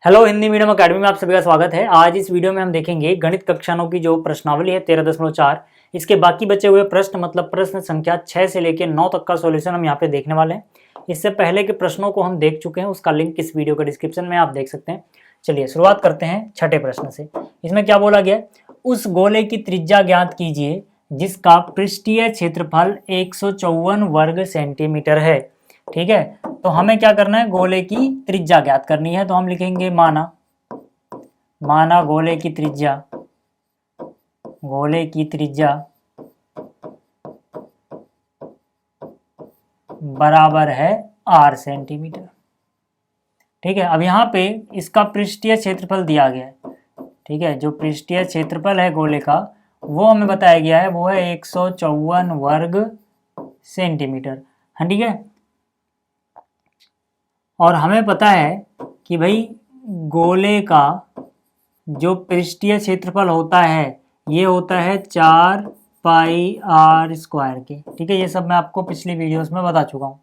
Hello Hindi medium academy में आप सभी का स्वागत है। आज इस वीडियो में हम देखेंगे गणित कक्षा 9 की जो प्रश्नावली है 13.4, इसके बाकी बचे हुए प्रश्न मतलब प्रश्न संख्या 6 से लेकर 9 तक का सॉल्यूशन हम यहाँ पे देखने वाले हैं। इससे पहले के प्रश्नों को हम देख चुके हैं, उसका लिंक इस वीडियो के डिस्क्रिप्शन में आप देख सकते हैं। चलिए शुरुआत करते हैं छठे प्रश्न से। इसमें क्या बोला गया, उस गोले की त्रिज्या ज्ञात कीजिए जिसका पृष्ठीय क्षेत्रफल 154 वर्ग सेंटीमीटर है। ठीक है, तो हमें क्या करना है, गोले की त्रिज्या ज्ञात करनी है। तो हम लिखेंगे माना गोले की त्रिज्या बराबर है r सेंटीमीटर। ठीक है, अब यहाँ पे इसका पृष्ठीय क्षेत्रफल दिया गया है। ठीक है, जो पृष्ठीय क्षेत्रफल है गोले का वो हमें बताया गया है, वो है 154 वर्ग सेंटीमीटर। हाँ ठीक है, और हमें पता है कि भाई गोले का जो पृष्ठीय क्षेत्रफल होता है ये होता है 4 पाई r स्क्वायर के। ठीक है, ये सब मैं आपको पिछली वीडियोस में बता चुका हूँ।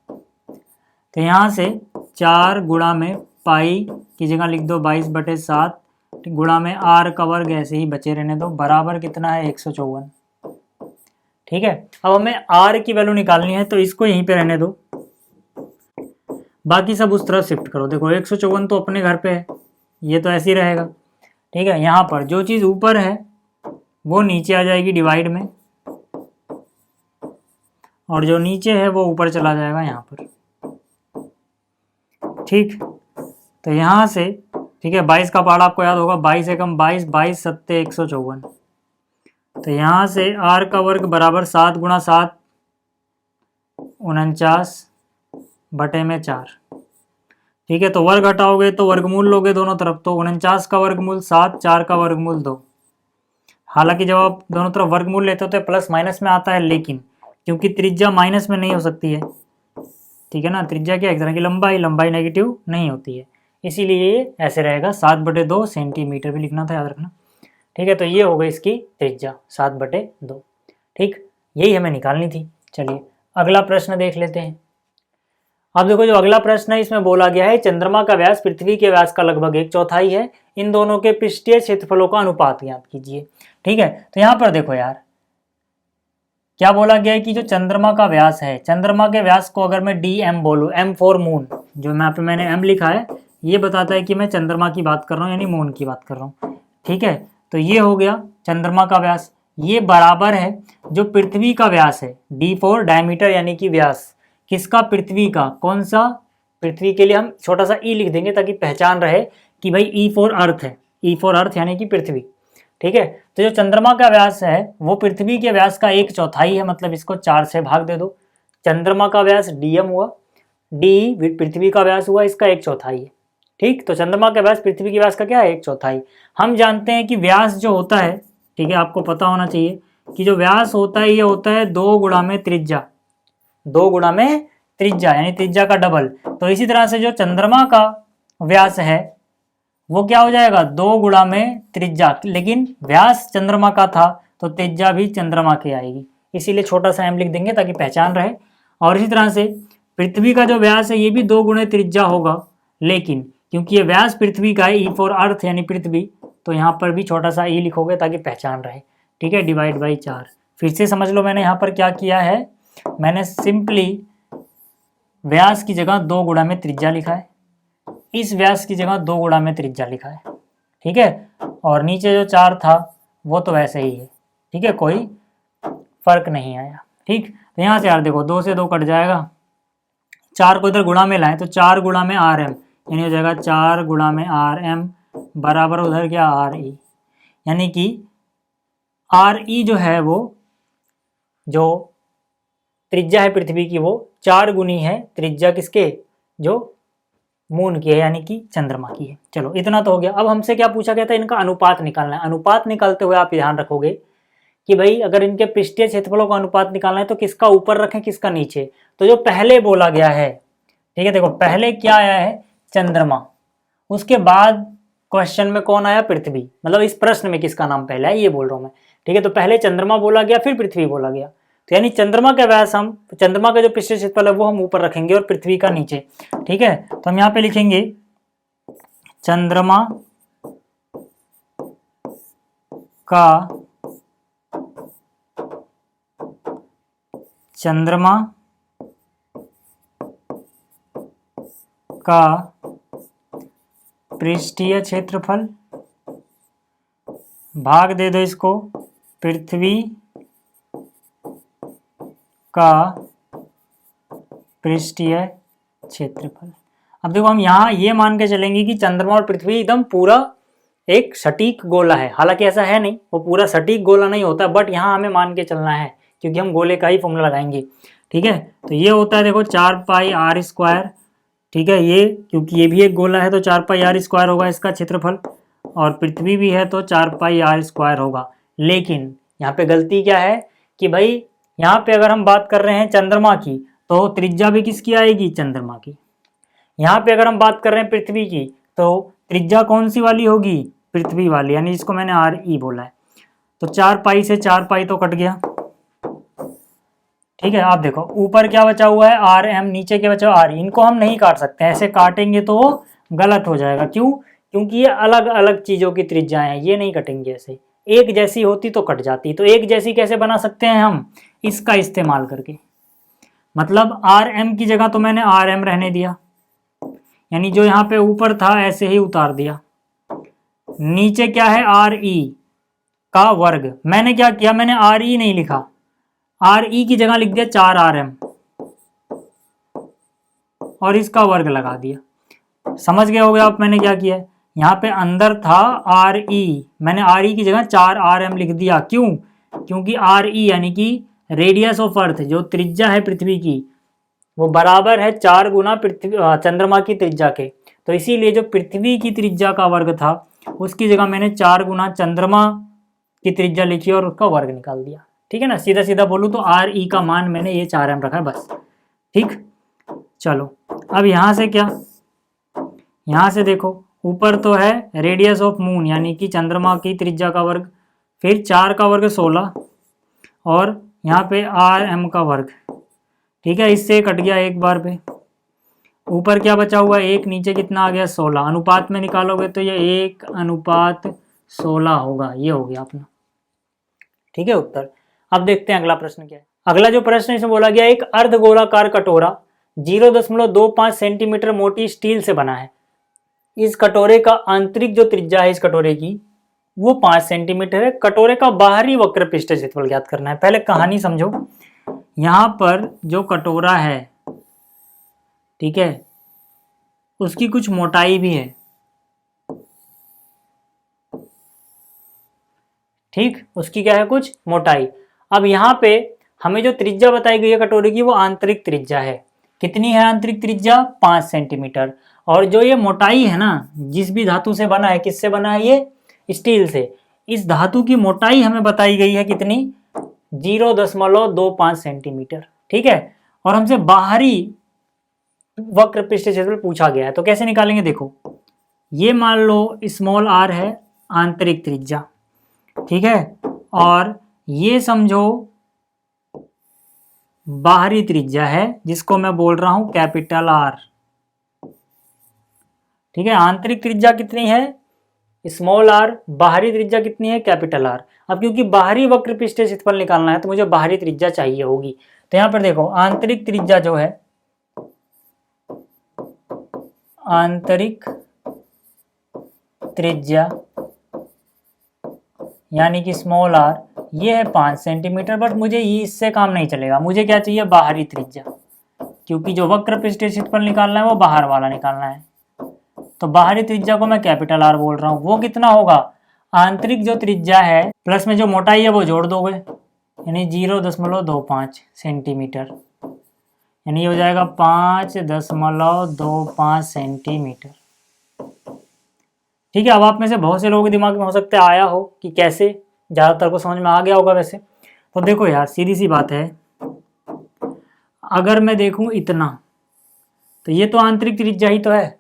तो यहाँ से 4 गुणा में पाई की जगह लिख दो 22/7 गुणा में r का वर्ग ऐसे ही बचे रहने दो, बराबर कितना है 154। ठीक है, अब हमें r की वैल्यू निकालनी है तो इसको यहीं पे रहने दो, बाकी सब उस तरफ शिफ्ट करो। देखो 154 तो अपने घर पे है, ये तो ऐसे ही रहेगा। ठीक है, यहाँ पर जो चीज़ ऊपर है वो नीचे आ जाएगी डिवाइड में, और जो नीचे है वो ऊपर चला जाएगा यहाँ पर। ठीक, तो यहाँ से ठीक है 22 का पहाड़ा आपको याद होगा, 22 एकम 22, 22 सत्ते 154। तो यहाँ से r का वर्ग बराबर 7 गुणा 7 49/4। ठीक है, तो वर्ग हटाओगे तो वर्गमूल लोगे दोनों तरफ, तो 49 का वर्गमूल 7, 4 का वर्गमूल 2। हालांकि जब आप दोनों तरफ वर्गमूल लेते हो तो प्लस माइनस में आता है, लेकिन क्योंकि त्रिज्या माइनस में नहीं हो सकती है, ठीक है ना, त्रिज्या क्या एक तरह की लंबाई नेगेटिव नहीं होती है, इसीलिए ये ऐसे रहेगा 7/2 सेंटीमीटर भी लिखना था, याद रखना। ठीक है, तो ये हो गई इसकी त्रिज्या 7/2। ठीक, यही हमें निकालनी थी। चलिए अगला प्रश्न देख लेते हैं। अब देखो जो अगला प्रश्न है इसमें बोला गया है चंद्रमा का व्यास पृथ्वी के व्यास का लगभग 1/4 है, इन दोनों के पृष्ठीय क्षेत्रफलों का अनुपात ज्ञात कीजिए। ठीक है, तो यहाँ पर देखो यार क्या बोला गया है कि जो चंद्रमा का व्यास है, चंद्रमा के व्यास को अगर मैं dm बोलूँ, m फॉर मून, जो यहाँ पे मैंने m लिखा है ये बताता है कि मैं चंद्रमा की बात कर रहा हूँ यानी मून की बात कर रहा हूँ। ठीक है, तो ये हो गया चंद्रमा का व्यास, ये बराबर है जो पृथ्वी का व्यास है, d फॉर डायमीटर यानी कि व्यास किसका, पृथ्वी का। कौन सा, पृथ्वी के लिए हम छोटा सा ई लिख देंगे ताकि पहचान रहे कि भाई ई फॉर अर्थ है, ई फॉर अर्थ यानी कि पृथ्वी। ठीक है, तो जो चंद्रमा का व्यास है वो पृथ्वी के व्यास का 1/4 है, मतलब इसको 4 से भाग दे दो। चंद्रमा का व्यास dm हुआ, d पृथ्वी का व्यास हुआ, इसका 1/4 है। ठीक, तो चंद्रमा का व्यास पृथ्वी के व्यास का क्या है 1/4। हम जानते हैं कि व्यास जो होता है, ठीक है आपको पता होना चाहिए कि जो व्यास होता है ये होता है 2 गुणा में त्रिज्या, 2 गुणा में त्रिज्या यानी त्रिज्या का डबल। तो इसी तरह से जो चंद्रमा का व्यास है वो क्या हो जाएगा 2 गुणा में त्रिज्या, लेकिन व्यास चंद्रमा का था तो त्रिज्या भी चंद्रमा की आएगी, इसीलिए छोटा सा m लिख देंगे ताकि पहचान रहे। और इसी तरह से पृथ्वी का जो व्यास है ये भी 2 गुणे त्रिज्या होगा, लेकिन क्योंकि ये व्यास पृथ्वी का है ई फॉर अर्थ यानी पृथ्वी, तो यहाँ पर भी छोटा सा ई लिखोगे ताकि पहचान रहे। ठीक है, डिवाइड बाई 4। फिर से समझ लो मैंने यहाँ पर क्या किया है, मैंने सिंपली व्यास की जगह 2 गुणा में त्रिज्या लिखा है, इस व्यास की जगह 2 गुणा में त्रिज्या लिखा है। ठीक है, और नीचे जो 4 था वो तो वैसे ही है। ठीक है, कोई फर्क नहीं आया। ठीक, तो यहाँ से यार देखो 2 से 2 कट जाएगा, 4 को इधर गुणा में लाएं तो 4 गुणा में rm यानी हो जाएगा 4 गुणा में rm बराबर उधर क्या re, यानी कि re जो है वो जो त्रिज्या है पृथ्वी की वो 4 गुनी है त्रिज्या किसके, जो मून की है यानी कि चंद्रमा की है। चलो इतना तो हो गया। अब हमसे क्या पूछा गया था, इनका अनुपात निकालना है। अनुपात निकालते हुए आप ध्यान रखोगे कि भाई अगर इनके पृष्ठीय क्षेत्रफलों का अनुपात निकालना है तो किसका ऊपर रखें किसका नीचे। तो जो पहले बोला गया है, ठीक है देखो पहले क्या आया है चंद्रमा, उसके बाद क्वेश्चन में कौन आया, पृथ्वी, मतलब इस प्रश्न में किसका नाम पहले है ये बोल रहा हूं मैं। ठीक है, तो पहले चंद्रमा बोला गया फिर पृथ्वी बोला गया, तो यानी चंद्रमा का व्यास हम, चंद्रमा का जो पृष्ठीय क्षेत्रफल है वो हम ऊपर रखेंगे और पृथ्वी का नीचे। ठीक है, तो हम यहाँ पे लिखेंगे चंद्रमा का पृष्ठीय क्षेत्रफल भाग दे दो इसको पृथ्वी का पृष्ठीय क्षेत्रफल। अब देखो हम यहाँ ये मान के चलेंगे कि चंद्रमा और पृथ्वी एकदम पूरा एक सटीक गोला है। हालांकि ऐसा है नहीं, वो पूरा सटीक गोला नहीं होता, बट यहाँ हमें मान के चलना है क्योंकि हम गोले का ही फॉर्मूला लगाएंगे। ठीक है, तो ये होता है देखो 4πr²। ठीक है, ये क्योंकि ये भी एक गोला है तो 4πr² होगा इसका क्षेत्रफल, और पृथ्वी भी है तो 4πr² होगा। लेकिन यहाँ पे गलती क्या है कि भाई यहाँ पे अगर हम बात कर रहे हैं चंद्रमा की तो त्रिज्या भी किसकी आएगी? चंद्रमा की। यहाँ पे अगर हम बात कर रहे हैं पृथ्वी की तो त्रिज्या कौन सी वाली होगी? पृथ्वी वाली, यानी जिसको मैंने RE बोला है। तो 4π से 4π तो कट गया। ठीक है, आप देखो ऊपर क्या बचा हुआ है? RM, नीचे क्या बचा हुआ? RE। इनको हम नहीं काट सकते, ऐसे काटेंगे तो गलत हो जाएगा। क्यों? क्योंकि ये अलग अलग चीजों की त्रिज्याएं हैं, ये नहीं कटेंगे ऐसे। एक जैसी होती तो कट जाती। तो एक जैसी कैसे बना सकते हैं हम? इसका इस्तेमाल करके। मतलब RM की जगह तो मैंने RM रहने दिया, यानी जो यहाँ पे ऊपर था ऐसे ही उतार दिया। नीचे क्या है? RE का वर्ग। मैंने क्या किया? मैंने RE नहीं लिखा, RE की जगह लिख दिया 4RM और इसका वर्ग लगा दिया। समझ गए होगे आप मैंने क्या किया? यहाँ पे अंदर था RE, मैंने RE की जगह 4RM लिख दिया। क्यों? क्योंकि RE यानी कि रेडियस ऑफ अर्थ, जो त्रिज्या है पृथ्वी की, वो बराबर है 4 गुना चंद्रमा की त्रिज्या के। तो इसीलिए जो पृथ्वी की त्रिज्या का वर्ग था उसकी जगह मैंने 4 गुना चंद्रमा की त्रिज्या लिखी और उसका वर्ग निकाल दिया। ठीक है ना, सीधा सीधा बोलूँ तो RE का मान मैंने ये 4M रखा है बस। ठीक, चलो अब यहाँ से क्या? यहाँ से देखो ऊपर तो है रेडियस ऑफ मून यानी कि चंद्रमा की त्रिज्या का वर्ग, फिर 4 का वर्ग 16 और यहाँ पे RM का वर्ग। ठीक है, इससे कट गया एक बार पे। ऊपर क्या बचा हुआ? 1, नीचे कितना आ गया? 16। अनुपात में निकालोगे तो ये 1:16 होगा। ये हो गया अपना। ठीक है उत्तर। अब देखते हैं अगला प्रश्न क्या है। अगला जो प्रश्न इसमें बोला गया, एक अर्धगोलाकार कटोरा 0.25 सेंटीमीटर मोटी स्टील से बना है। इस कटोरे का आंतरिक जो त्रिज्या है इस कटोरे की वो 5 सेंटीमीटर है। कटोरे का बाहरी वक्र पृष्ठ क्षेत्रफल ज्ञात करना है। पहले कहानी समझो। यहाँ पर जो कटोरा है, ठीक है, उसकी कुछ मोटाई भी है। ठीक, उसकी क्या है? कुछ मोटाई। अब यहाँ पे हमें जो त्रिज्या बताई गई है कटोरे की वो आंतरिक त्रिज्या है। कितनी है आंतरिक त्रिज्या? 5 सेंटीमीटर। और जो ये मोटाई है ना, जिस भी धातु से बना है, किससे बना है? ये स्टील से। इस धातु की मोटाई हमें बताई गई है कितनी? 0.25 सेंटीमीटर। ठीक है, और हमसे बाहरी वक्र पृष्ठ क्षेत्रफल पूछा गया है। तो कैसे निकालेंगे? देखो, ये मान लो स्मॉल r है आंतरिक त्रिज्या, ठीक है, और ये समझो बाहरी त्रिज्या है जिसको मैं बोल रहा हूं कैपिटल R। ठीक है, आंतरिक त्रिज्या कितनी है? Small r। बाहरी त्रिज्या कितनी है? Capital R। अब क्योंकि बाहरी वक्र पृष्ठ क्षेत्रफल निकालना है तो मुझे बाहरी त्रिज्या चाहिए होगी। तो यहाँ पर देखो आंतरिक त्रिज्या जो है, आंतरिक त्रिज्या यानी कि स्मॉल r, ये है 5 सेंटीमीटर। बट मुझे ये इससे काम नहीं चलेगा, मुझे क्या चाहिए? बाहरी त्रिज्या, क्योंकि जो वक्र पृष्ठ क्षेत्रफल निकालना है वो बाहर वाला निकालना है। तो बाहरी त्रिज्या को मैं कैपिटल R बोल रहा हूँ। वो कितना होगा? आंतरिक जो त्रिज्या है प्लस में जो मोटाई है वो जोड़ दोगे, यानी 0.25 सेंटीमीटर, यानी ये हो जाएगा 5.25 सेंटीमीटर। ठीक है, अब आप में से बहुत से लोगों के दिमाग में हो सकता है आया हो कि कैसे, ज़्यादातर को समझ में आ गया होगा वैसे। तो देखो यार, सीधी सी बात है, अगर मैं देखूं इतना तो ये तो आंतरिक त्रिज्या ही तो है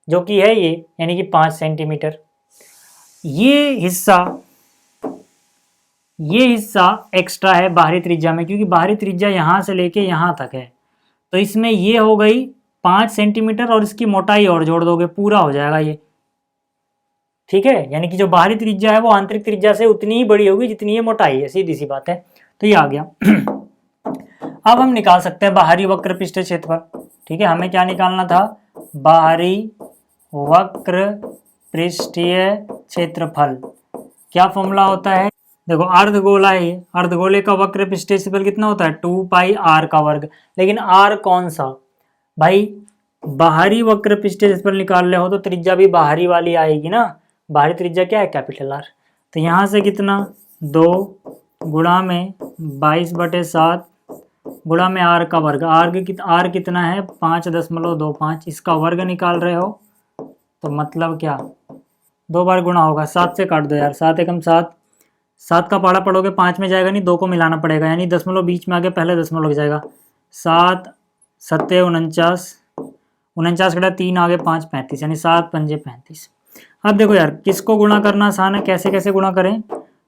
जो कि है ये, यानी कि 5 सेंटीमीटर। ये हिस्सा एक्स्ट्रा है बाहरी त्रिज्या में, क्योंकि बाहरी त्रिज्या यहाँ से लेके यहाँ तक है। तो इसमें ये हो गई 5 सेंटीमीटर और इसकी मोटाई और जोड़ दोगे, पूरा हो जाएगा ये। ठीक है, यानी कि जो बाहरी त्रिज्या है वो आंतरिक त्रिज्या से उतनी ही बड़ी होगी जितनी ये मोटाई है, सीधी सी बात है। तो ये आ गया। अब हम निकाल सकते हैं बाहरी वक्र पृष्ठीय क्षेत्रफल। ठीक है, हमें क्या निकालना था, बाहरी वक्र पृष्ठीय क्षेत्रफल। क्या फॉर्मूला होता है, देखो अर्धगोला है, अर्धगोले का वक्र पृष्ठीय क्षेत्रफल कितना होता है, 2 पाई r का वर्ग। लेकिन r कौन सा भाई, बाहरी वक्र पृष्ठीय क्षेत्रफल निकाल रहे हो तो त्रिज्या भी बाहरी वाली आएगी ना, बाहरी त्रिज्या क्या है, कैपिटल R। तो यहाँ से कितना 2 गुणा में 22/7 गुणा में r का वर्ग, r कितना है 5.25, इसका वर्ग निकाल रहे हो तो मतलब क्या, 2 बार गुणा होगा, 7 से काट दो यार, 7 एकम 7, 7 का पहाड़ा पढ़ोगे 5 में जाएगा नहीं, 2 को मिलाना पड़ेगा, यानी दशमलव बीच में आगे पहले दशमलव लग जाएगा। 7 7 49, 49 कटा 3 आगे 5 35, यानी 7 पंजे 35। अब देखो यार, किसको गुणा करना आसान है, कैसे कैसे गुणा करें।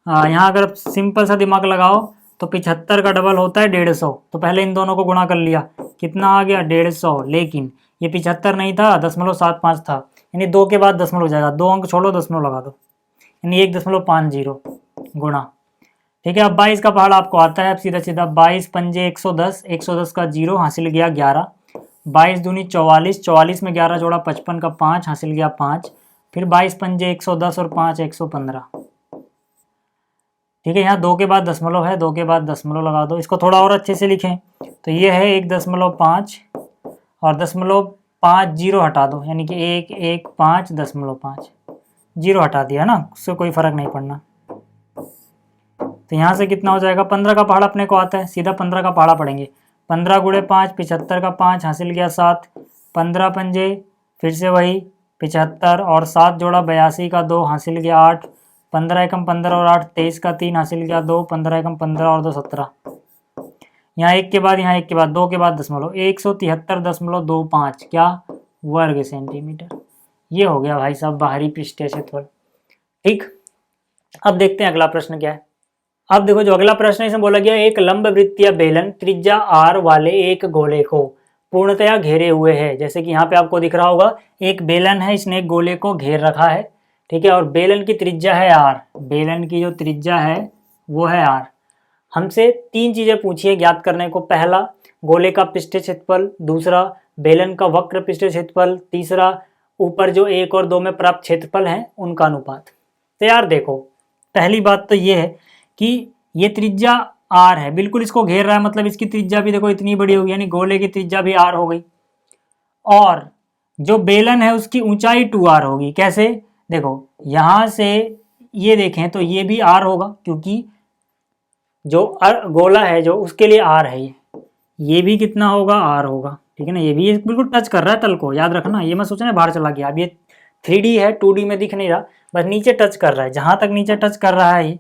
यहाँ अगर आप सिंपल सा दिमाग लगाओ तो 75 का डबल होता है 150, तो पहले इन दोनों को गुणा कर लिया, कितना आ गया 150। लेकिन ये 75 नहीं था, 0.75 था, यानी 2 के बाद दशमलव हो जाएगा, 2 अंक छोड़ो दशमलव लगा दो, यानी 1.50 गुणा। ठीक है, अब 22 का पहाड़ा आपको आता है, अब सीधा सीधा 22 पंजे 110, 110 का 0 हासिल गया 11, 22 दूनी 44, 44 में 11 जोड़ा 55 का 5 हासिल गया 5, फिर 22 पंजे 110 और 5 115। ठीक है, यहाँ 2 के बाद दशमलव है, 2 के बाद दशमलव लगा दो, इसको थोड़ा और अच्छे से लिखें तो ये है 1.5 और 0.5 जीरो हटा दो, यानी कि 115.5 जीरो हटा दिया ना, उससे कोई फर्क नहीं पड़ना। तो यहाँ से कितना हो जाएगा, 15 का पहाड़ा अपने को आता है, सीधा 15 का पहाड़ा पढ़ेंगे, 15 गुणे 5 75 का 5 हासिल गया 7, 15 पंजे फिर से वही 75 और 7 जोड़ा 82 का 2 हासिल गया 8, 15 एकम 15 और 8 23 का 3 हासिल गया 2, 15 एकम 15 और 2 17। यहाँ एक के बाद यहाँ एक के बाद 2 के बाद दशमलव, 173.25 क्या वर्ग सेंटीमीटर। ये हो गया भाई साहब बाहरी पृष्ठीय क्षेत्रफल। ठीक, अब देखते हैं अगला प्रश्न क्या है। अब देखो जो अगला प्रश्न है इसमें बोला गया, एक लंब वृत्तीय बेलन त्रिज्या r वाले एक गोले को पूर्णतया घेरे हुए है। जैसे कि यहाँ पे आपको दिख रहा होगा, एक बेलन है, इसने एक गोले को घेर रखा है। ठीक है, और बेलन की त्रिज्या है r, बेलन की जो त्रिज्या है वो है r। हमसे 3 चीजें पूछी है ज्ञात करने को, पहला गोले का पृष्ठीय क्षेत्रफल, दूसरा बेलन का वक्र पृष्ठीय क्षेत्रफल, तीसरा ऊपर जो 1 और 2 में प्राप्त क्षेत्रफल है उनका अनुपात। तो यार देखो, पहली बात तो ये है कि ये त्रिज्या r है, बिल्कुल इसको घेर रहा है, मतलब इसकी त्रिज्या भी देखो इतनी बड़ी होगी, यानी गोले की त्रिज्या भी r हो गई। और जो बेलन है उसकी ऊंचाई 2r होगी। कैसे, देखो यहां से ये देखें तो ये भी r होगा, क्योंकि जो गोला है जो उसके लिए r है, ये भी कितना होगा, r होगा। ठीक है ना, ये भी बिल्कुल टच कर रहा है तल को, याद रखना, ये मैं सोचना बाहर चला गया। अब ये 3D है, 2D में दिख नहीं रहा, बस नीचे टच कर रहा है, जहां तक नीचे टच कर रहा है ये।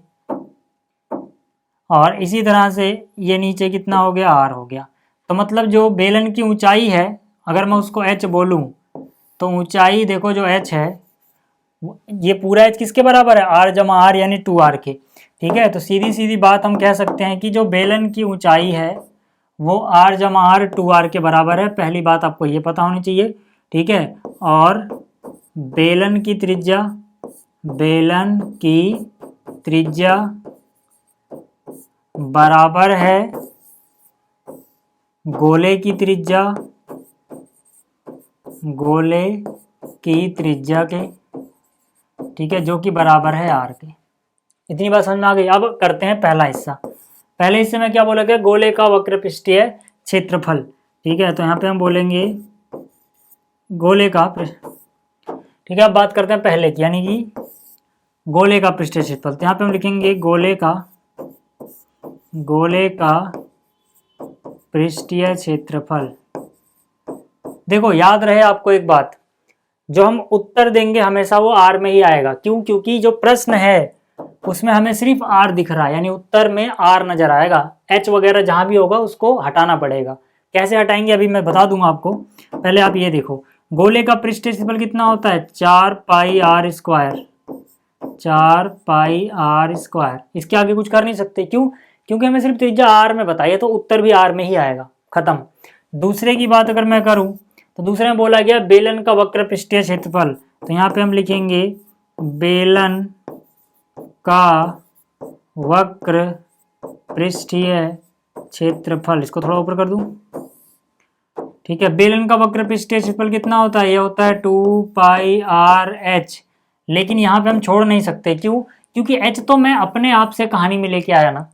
और इसी तरह से ये नीचे कितना हो गया, r हो गया। तो मतलब जो बेलन की ऊंचाई है, अगर मैं उसको h बोलूं तो ऊंचाई देखो जो h है, ये पूरा h किसके बराबर है, r जमा r यानी 2r के। ठीक है, तो सीधी सीधी बात हम कह सकते हैं कि जो बेलन की ऊंचाई है वो r जमा r 2r के बराबर है। पहली बात आपको ये पता होनी चाहिए। ठीक है, और बेलन की त्रिज्या बराबर है गोले की त्रिज्या के। ठीक है, जो कि बराबर है r के। इतनी बात समझ में आ गई। अब करते हैं पहला हिस्सा। पहले हिस्से में क्या बोला गया, गोले का वक्र पृष्ठीय क्षेत्रफल। ठीक है, तो यहाँ पे हम बोलेंगे गोले का, ठीक है, अब बात करते हैं पहले की, यानी कि गोले का पृष्ठीय क्षेत्रफल। तो यहाँ पे हम लिखेंगे गोले का पृष्ठीय क्षेत्रफल। देखो याद रहे आपको एक बात, जो हम उत्तर देंगे हमेशा वो r में ही आएगा। क्यों, क्योंकि जो प्रश्न है उसमें हमें सिर्फ r दिख रहा है, यानी उत्तर में r नजर आएगा। h वगैरह जहां भी होगा उसको हटाना पड़ेगा। कैसे हटाएंगे अभी मैं बता दूंगा आपको। पहले आप ये देखो, गोले का पृष्ठीय क्षेत्रफल कितना होता है, 4 पाई r स्क्वायर, 4 पाई r स्क्वायर। इसके आगे कुछ कर नहीं सकते। क्यों, क्योंकि हमें सिर्फ त्रिज्या r में बताइए, तो उत्तर भी r में ही आएगा, खत्म। दूसरे की बात अगर मैं करूं तो दूसरे में बोला गया बेलन का वक्र पृष्ठीय क्षेत्रफल। तो यहाँ पे हम लिखेंगे बेलन का वक्र पृष्ठीय क्षेत्रफल, इसको थोड़ा ऊपर कर दूं, ठीक है। बेलन का वक्र पृष्ठीय क्षेत्रफल कितना होता है, ये होता है 2πr/h। लेकिन यहाँ पे हम छोड़ नहीं सकते, क्यों? क्योंकि h तो मैं अपने आप से कहानी में लेके आया ना,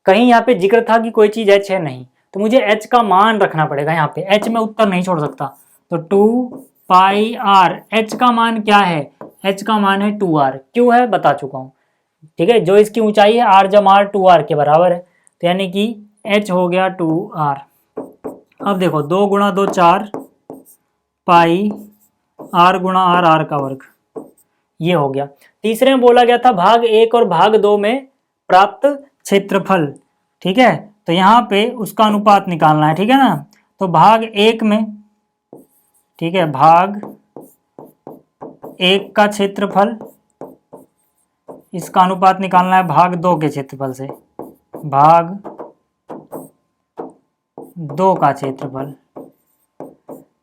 कहीं यहाँ पे जिक्र था कि कोई चीज h है नहीं, तो मुझे h का मान रखना पड़ेगा। यहाँ पे h में उत्तर नहीं छोड़ सकता, तो 2πr, h का मान क्या है, h का मान है 2r। क्यों है बता चुका हूँ, ठीक है। जो इसकी ऊंचाई है r जमा r 2r के बराबर है, तो यानी कि h हो गया 2r। अब देखो 2 गुणा 2 4 पाई r गुणा r, r का वर्ग, ये हो गया। तीसरे में बोला गया था भाग 1 और भाग 2 में प्राप्त क्षेत्रफल, ठीक है। तो यहाँ पे उसका अनुपात निकालना है, ठीक है ना। तो भाग 1 में, ठीक है, भाग 1 का क्षेत्रफल, इसका अनुपात निकालना है भाग 2 के क्षेत्रफल से, भाग 2 का क्षेत्रफल।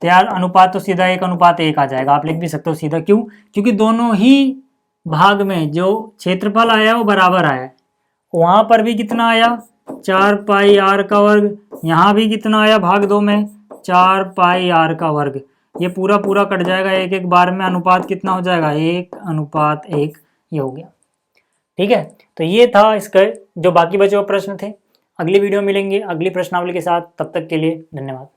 तो यार अनुपात तो सीधा 1:1 आ जाएगा, आप लिख भी सकते हो सीधा। क्यों? क्योंकि दोनों ही भाग में जो क्षेत्रफल आया वो बराबर आया। वहां पर भी कितना आया, 4πr का वर्ग, यहाँ भी कितना आया भाग 2 में, 4πr का वर्ग। ये पूरा पूरा कट जाएगा एक एक बार में, अनुपात कितना हो जाएगा, 1:1, ये हो गया, ठीक है। तो ये था इसका जो बाकी बचे हुए प्रश्न थे। अगली वीडियो मिलेंगे अगली प्रश्नावली के साथ, तब तक के लिए धन्यवाद।